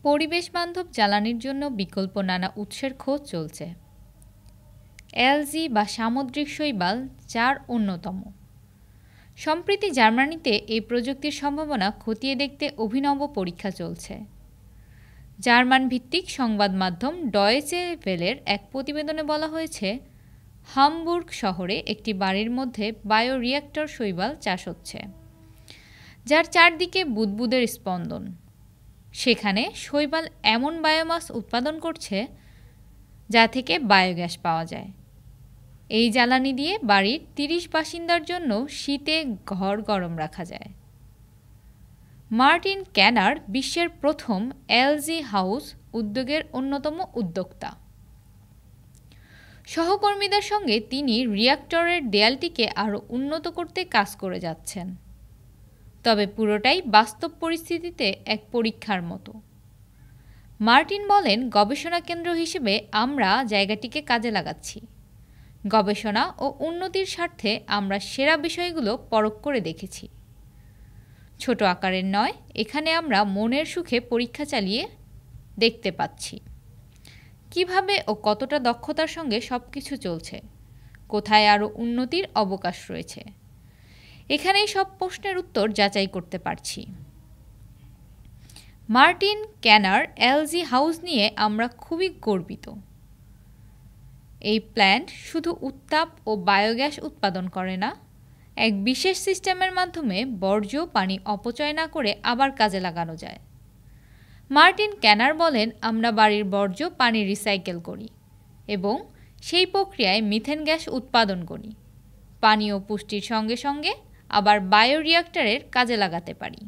পরিবেশ বান্ধব জ্বালানির জন্য বিকল্প নানা উৎসের খোঁজ চলছে। এলজি বা সামুদ্রিক শৈবাল যার অন্যতম। সম্প্রতি জার্মানিতে এই প্রযুক্তির সম্ভাবনা খতিয়ে দেখতে অভিনব পরীক্ষা চলছে। জার্মান ভিত্তিক সংবাদ মাধ্যম ডয়েচে ভেলের এক প্রতিবেদনে বলা হয়েছে, হামবুর্গ শহরে একটি বাড়ির মধ্যে বায়োরিয়্যাক্টর শৈবাল চাষ হচ্ছে, যার চারদিকে বুদবুদের স্পন্দন। সেখানে শৈবাল এমন বায়োমাস উৎপাদন করছে যা থেকে বায়োগ্যাস পাওয়া যায়। এই জ্বালানি দিয়ে বাড়ির ৩০ বাসিন্দার জন্য শীতে ঘর গরম রাখা যায়। মার্টিন ক্যানার বিশ্বের প্রথম এলজি হাউস উদ্যোগের অন্যতম উদ্যোক্তা। সহকর্মীদের সঙ্গে তিনি রিয়্যাক্টরের দেয়ালটিকে আরও উন্নত করতে কাজ করে যাচ্ছেন। তবে পুরোটাই বাস্তব পরিস্থিতিতে এক পরীক্ষার মতো। মার্টিন বলেন, গবেষণা কেন্দ্র হিসেবে আমরা জায়গাটিকে কাজে লাগাচ্ছি। গবেষণা ও উন্নতির স্বার্থে আমরা সেরা বিষয়গুলো পরখ করে দেখেছি। ছোট আকারের নয়, এখানে আমরা মনের সুখে পরীক্ষা চালিয়ে দেখতে পাচ্ছি কিভাবে ও কতটা দক্ষতার সঙ্গে সবকিছু চলছে, কোথায় আরও উন্নতির অবকাশ রয়েছে। এখানেই সব প্রশ্নের উত্তর যাচাই করতে পারছি। মার্টিন ক্যানার এলজি হাউস নিয়ে আমরা খুবই গর্বিত। এই প্ল্যান্ট শুধু উত্তাপ ও বায়োগ্যাস উৎপাদন করে না, এক বিশেষ সিস্টেমের মাধ্যমে বর্জ্য পানি অপচয় না করে আবার কাজে লাগানো যায়। মার্টিন ক্যানার বলেন, আমরা বাড়ির বর্জ্য পানি রিসাইকেল করি এবং সেই প্রক্রিয়ায় মিথেন গ্যাস উৎপাদন করি। পানি ও পুষ্টির সঙ্গে সঙ্গে আবার বায়োরিয়্যাক্টরের কাজে লাগাতে পারি।